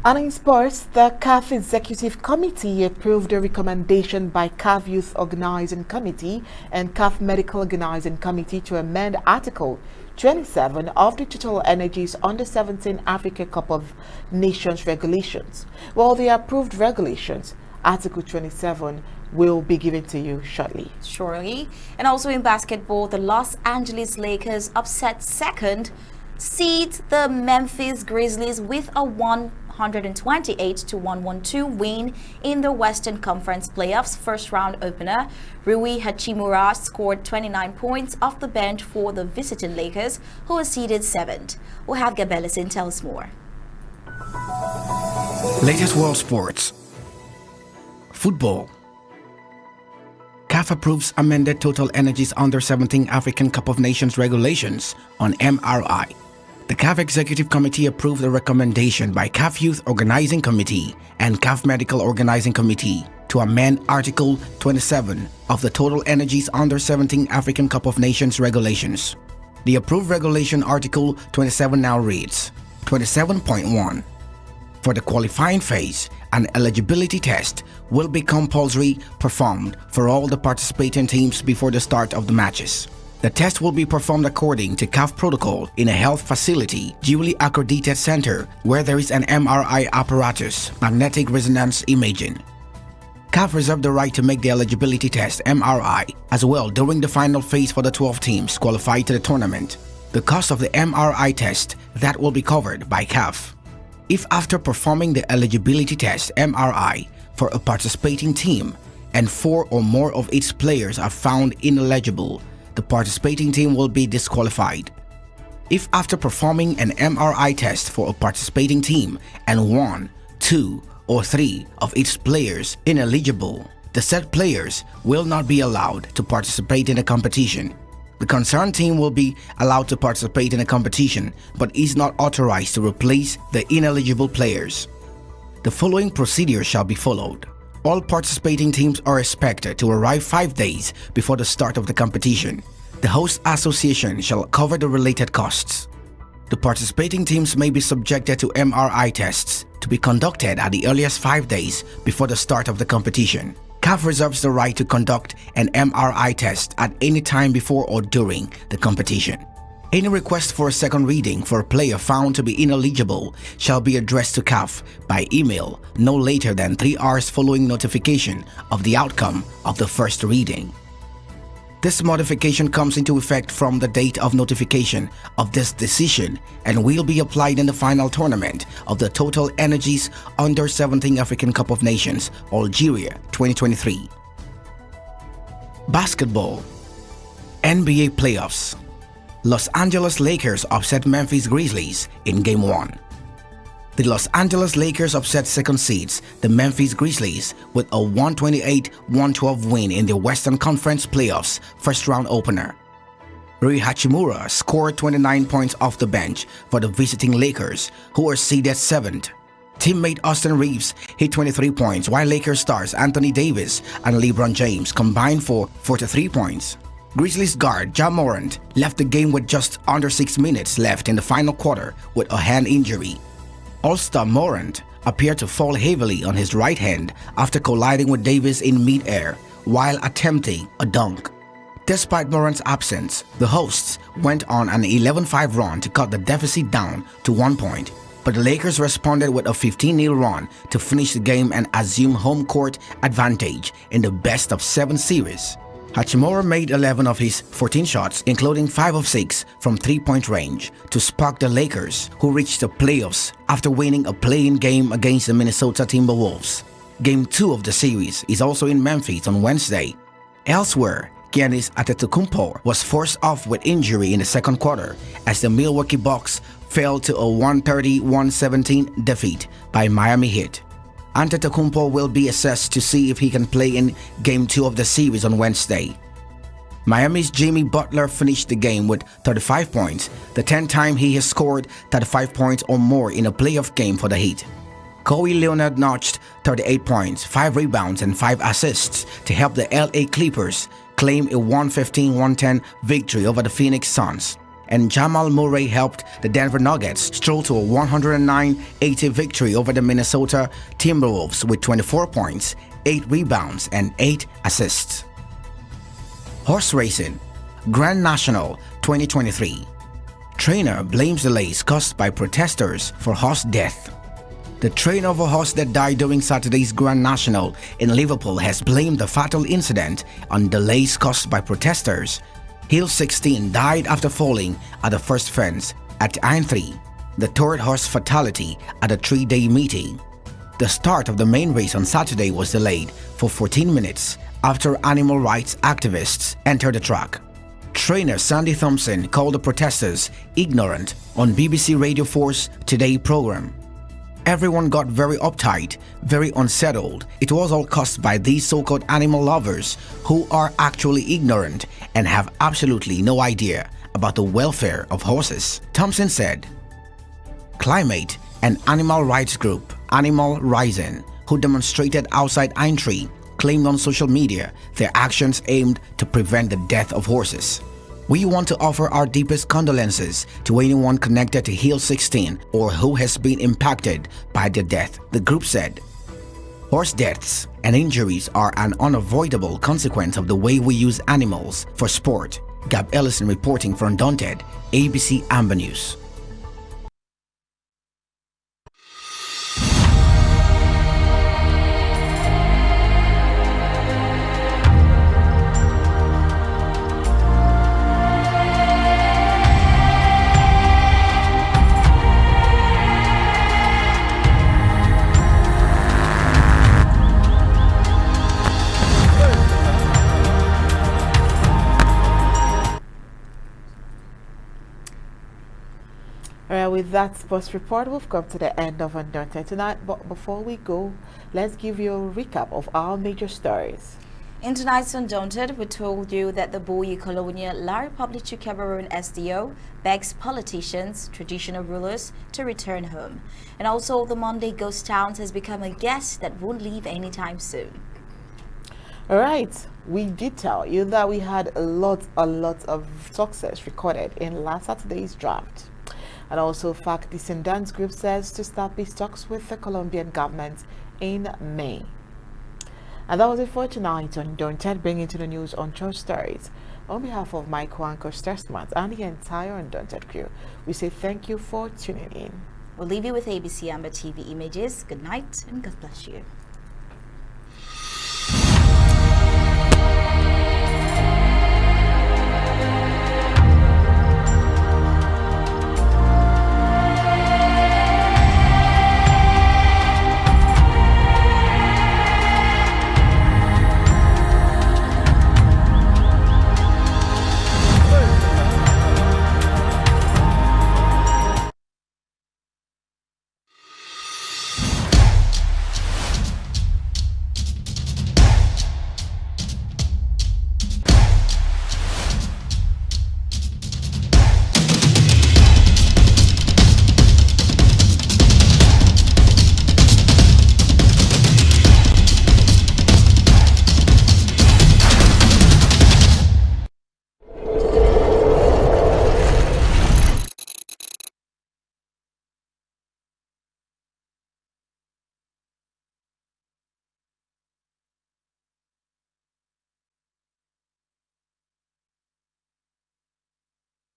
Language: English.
And in sports, the CAF Executive Committee approved a recommendation by CAF Youth Organizing Committee and CAF Medical Organizing Committee to amend Article 27 of the TotalEnergies Under-17 Africa Cup of Nations regulations. Well, the approved regulations, Article 27, will be given to you shortly. And also in basketball, the Los Angeles Lakers upset second seeds the Memphis Grizzlies with a 128-112 win in the Western Conference Playoffs first round opener. Rui Hachimura scored 29 points off the bench for the visiting Lakers, who are seeded 7th. We'll have Gabellison tell us more. Latest world sports. Football. CAF approves amended TotalEnergies Under-17 African Cup of Nations regulations on MRI. The CAF Executive Committee approved the recommendation by CAF Youth Organizing Committee and CAF Medical Organizing Committee to amend Article 27 of the TotalEnergies Under-17 African Cup of Nations regulations. The approved regulation Article 27 now reads 27.1. For the qualifying phase, an eligibility test will be compulsory performed for all the participating teams before the start of the matches. The test will be performed according to CAF protocol in a health facility, duly accredited center where there is an MRI apparatus, magnetic resonance imaging. CAF reserved the right to make the eligibility test MRI as well during the final phase for the 12 teams qualified to the tournament. The cost of the MRI test that will be covered by CAF. If after performing the eligibility test MRI for a participating team and 4 or more of its players are found ineligible, the participating team will be disqualified. If after performing an MRI test for a participating team and 1, 2, or 3 of its players ineligible, the said players will not be allowed to participate in the competition. The concerned team will be allowed to participate in a competition but is not authorized to replace the ineligible players. The following procedure shall be followed. All participating teams are expected to arrive 5 days before the start of the competition. The host association shall cover the related costs. The participating teams may be subjected to MRI tests to be conducted at the earliest 5 days before the start of the competition. CAF reserves the right to conduct an MRI test at any time before or during the competition. Any request for a second reading for a player found to be ineligible shall be addressed to CAF by email no later than 3 hours following notification of the outcome of the first reading. This modification comes into effect from the date of notification of this decision and will be applied in the final tournament of the TotalEnergies Under-17 African Cup of Nations, Algeria 2023. Basketball. NBA Playoffs. Los Angeles Lakers upset Memphis Grizzlies in Game 1. The Los Angeles Lakers upset second seeds, the Memphis Grizzlies, with a 128-112 win in the Western Conference Playoffs first round opener. Rui Hachimura scored 29 points off the bench for the visiting Lakers, who are seeded 7th. Teammate Austin Reeves hit 23 points, while Lakers stars Anthony Davis and LeBron James combined for 43 points. Grizzlies guard Ja Morant left the game with just under 6 minutes left in the final quarter with a hand injury. All-star Morant appeared to fall heavily on his right hand after colliding with Davis in mid-air while attempting a dunk. Despite Morant's absence, the hosts went on an 11-5 run to cut the deficit down to 1 point, but the Lakers responded with a 15-0 run to finish the game and assume home court advantage in the best-of-7 series. Hachimura made 11 of his 14 shots, including 5 of 6 from three-point range, to spark the Lakers, who reached the playoffs after winning a play-in game against the Minnesota Timberwolves. Game 2 of the series is also in Memphis on Wednesday. Elsewhere, Giannis Antetokounmpo was forced off with injury in the second quarter as the Milwaukee Bucks fell to a 130-117 defeat by Miami Heat. Antetokounmpo will be assessed to see if he can play in Game 2 of the series on Wednesday. Miami's Jimmy Butler finished the game with 35 points, the 10th time he has scored 35 points or more in a playoff game for the Heat. Kawhi Leonard notched 38 points, 5 rebounds and 5 assists to help the LA Clippers claim a 115-110 victory over the Phoenix Suns. and Jamal Murray helped the Denver Nuggets stroll to a 109-80 victory over the Minnesota Timberwolves with 24 points, 8 rebounds, and 8 assists. Horse racing, Grand National 2023. Trainer blames delays caused by protesters for horse death. The trainer of a horse that died during Saturday's Grand National in Liverpool has blamed the fatal incident on delays caused by protesters. Hill 16 died after falling at the first fence at Aintree, the third horse fatality at a 3-day meeting. The start of the main race on Saturday was delayed for 14 minutes after animal rights activists entered the track. Trainer Sandy Thompson called the protesters ignorant on BBC Radio 4's Today program. Everyone got very uptight, very unsettled. It was all caused by these so-called animal lovers who are actually ignorant and have absolutely no idea about the welfare of horses, Thompson said. Climate and animal rights group Animal Rising, who demonstrated outside Aintree, claimed on social media their actions aimed to prevent the death of horses. We want to offer our deepest condolences to anyone connected to Hill 16 or who has been impacted by their death, the group said. Horse deaths and injuries are an unavoidable consequence of the way we use animals for sport. Gab Ellison reporting for Undaunted, ABC Amber News. With that sports report, we've come to the end of Undaunted tonight. But before we go, let's give you a recap of our major stories. In tonight's Undaunted, we told you that the Boye colonial La Republique du Cameroon SDO begs politicians, traditional rulers, to return home. And also, the Monday Ghost Towns has become a guest that won't leave anytime soon. All right, we did tell you that we had a lot of success recorded in last Saturday's draft. And also, FAC Descendants Group says to start peace talks with the Colombian government in May. And that was it for tonight on Undaunted, bringing to the news on church stories. On behalf of my co-anchor Stessmans and the entire Undaunted crew, we say thank you for tuning in. We'll leave you with ABC Amber TV images. Good night and God bless you.